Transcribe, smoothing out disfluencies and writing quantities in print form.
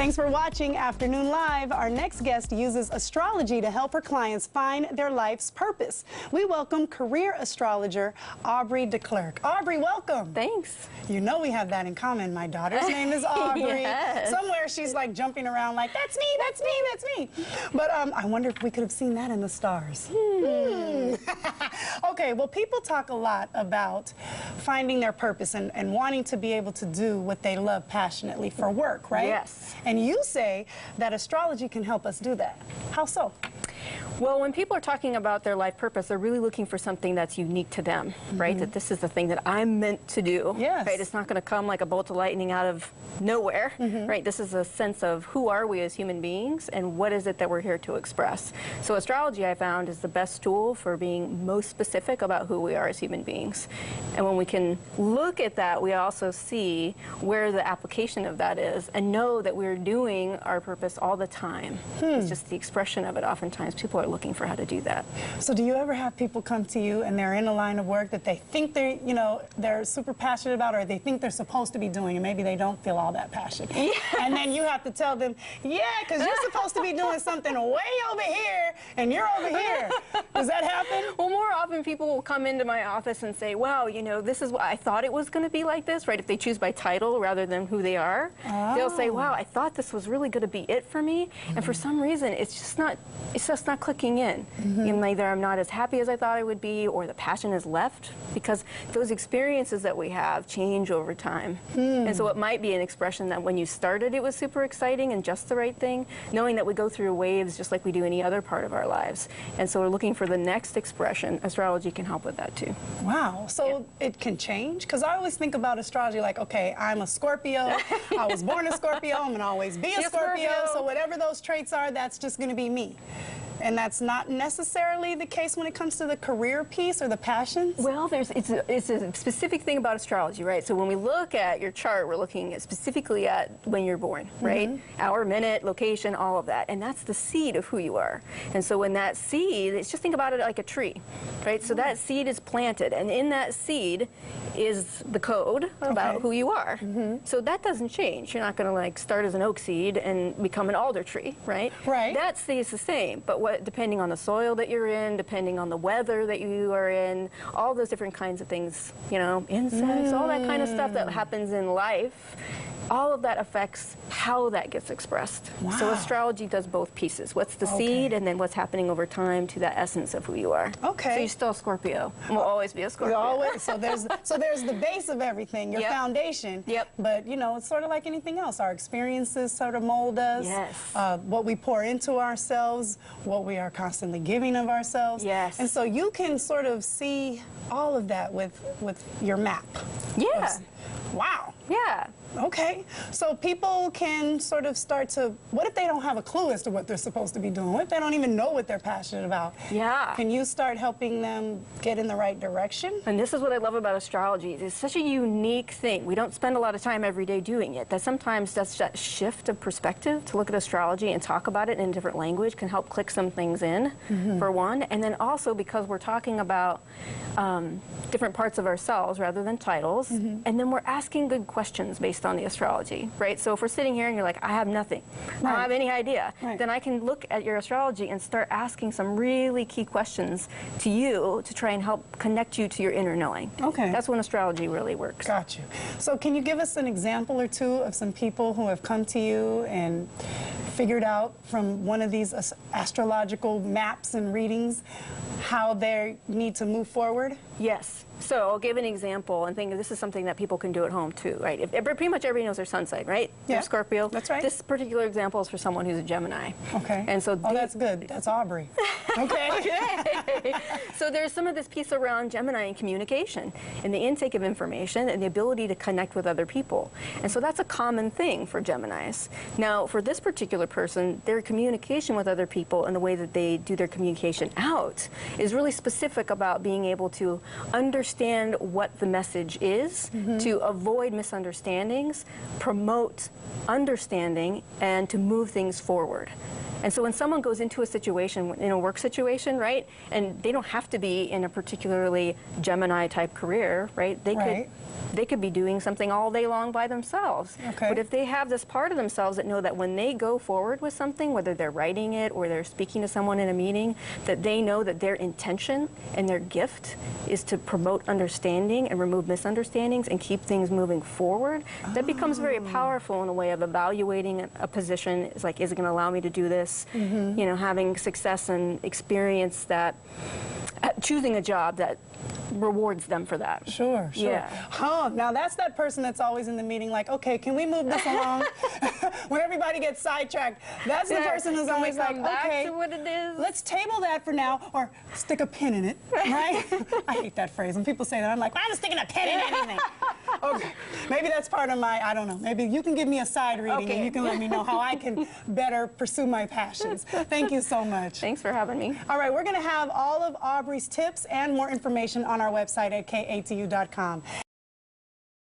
Thanks for watching Afternoon Live. Our next guest uses astrology to help her clients find their life's purpose. We welcome career astrologer Aubrie De Clerck. Aubrie, welcome. Thanks. You know we have that in common. My daughter's name is Aubrie. Yes. Somewhere she's like jumping around like, that's me, that's me, that's me. But I wonder if we could have seen that in the stars. Okay, well, people talk a lot about finding their purpose and wanting to be able to do what they love passionately for work, right? Yes. And you say that astrology can help us do that. How so? Well, when people are talking about their life purpose, they're really looking for something that's unique to them, right? That this is the thing that I'm meant to do, Yes. right? It's not going to come like a bolt of lightning out of nowhere, right? This is a sense of who are we as human beings and what is it that we're here to express. So astrology, I found, is the best tool for being most specific about who we are as human beings. And when we can look at that, we also see where the application of that is and know that we're doing our purpose all the time. It's just the expression of it. Oftentimes people are looking for how to do that. So do you ever have people come to you and they're in a line of work that they think they're super passionate about, or they think they're supposed to be doing, and maybe they don't feel all that passionate? Yes. And then you have to tell them, yeah, because you're supposed to be doing something way over here, and you're over here. Does that happen? Well, more often people will come into my office and say, wow, you know, this is what I thought it was going to be like this, right? If they choose by title rather than who they are, they'll say, wow, I thought this was really going to be it for me, and for some reason it's just not clicking in. And either I'm not as happy as I thought I would be, or the passion is left, because those experiences that we have change over time. And so it might be an expression that when you started it was super exciting and just the right thing, knowing that we go through waves just like we do any other part of our lives. And so we're looking for the next expression. Astrology can help with that too. Wow, so it can change? Because I always think about astrology like, okay, I'm a Scorpio, I was born a Scorpio, I'm gonna always be a Scorpio, so whatever those traits are, that's just gonna be me. And that's not necessarily the case when it comes to the career piece or the passions? Well, it's a specific thing about astrology, right? So when we look at your chart, we're looking at specifically at when you're born, right? Hour, minute, location, all of that. And that's the seed of who you are. And so when that seed, just think about it like a tree, right? So that seed is planted, and in that seed is the code about who you are. So that doesn't change. You're not going to like start as an oak seed and become an alder tree, right? Right. That stays the same. But depending on the soil that you're in, depending on the weather that you are in, all those different kinds of things, you know, insects, all that kind of stuff that happens in life, all of that affects how that gets expressed. Wow. So astrology does both pieces. What's the seed, and then what's happening over time to that essence of who you are. Okay. So you're still a Scorpio. We'll always be a Scorpio. Always, so there's the base of everything, your foundation. But you know, it's sort of like anything else. Our experiences sort of mold us. Yes. What we pour into ourselves, what we are constantly giving of ourselves. Yes. And so you can sort of see all of that with your map. Yeah. Wow. Yeah. Okay, so people can sort of start to, what if they don't have a clue as to what they're supposed to be doing? What if they don't even know what they're passionate about? Yeah. Can you start helping them get in the right direction? And this is what I love about astrology. It's such a unique thing. We don't spend a lot of time every day doing it. That sometimes that's that shift of perspective to look at astrology and talk about it in a different language can help click some things in, for one. And then also because we're talking about different parts of ourselves rather than titles, and then we're asking good questions based on the astrology, right? So if we're sitting here and you're like, I have nothing, I don't have any idea, then I can look at your astrology and start asking some really key questions to you to try and help connect you to your inner knowing. Okay. That's when astrology really works. Got you. So can you give us an example or two of some people who have come to you and figured out from one of these astrological maps and readings how they need to move forward? Yes. So I'll give an example and think this is something that people can do at home too, right? Pretty much everybody knows their sun sign, right? Yeah. They're Scorpio. That's right. This particular example is for someone who's a Gemini. Okay. And so that's good. That's Aubrie. Okay. Okay. So there's some of this piece around Gemini and communication and the intake of information and the ability to connect with other people. And so that's a common thing for Geminis. Now, for this particular person, their communication with other people and the way that they do their communication out is really specific about being able to understand what the message is, to avoid misunderstandings, promote understanding, and to move things forward. And so when someone goes into a situation, in a work situation, right, and they don't have to be in a particularly Gemini type career, right? They could be doing something all day long by themselves. Okay. But if they have this part of themselves that know that when they go forward with something, whether they're writing it or they're speaking to someone in a meeting, that they know that their intention and their gift is to promote understanding and remove misunderstandings and keep things moving forward, that becomes very powerful in a way of evaluating a position. It's like, is it going to allow me to do this? You know, having success and experience that, choosing a job that rewards them for that. Sure. Yeah. Huh, now that's that person that's always in the meeting like, okay, can we move this along? When everybody gets sidetracked, that's the person who's always like, okay, to what it is? let's table that for now, or stick a pin in it, right? I hate that phrase. When people say that, I'm like, I'm sticking a pin in anything. Okay, maybe that's part of my, I don't know, maybe you can give me a side reading and you can let me know how I can better pursue my passions. Thank you so much. Thanks for having me. All right, we're going to have all of Aubrie's tips and more information on our website at katu.com.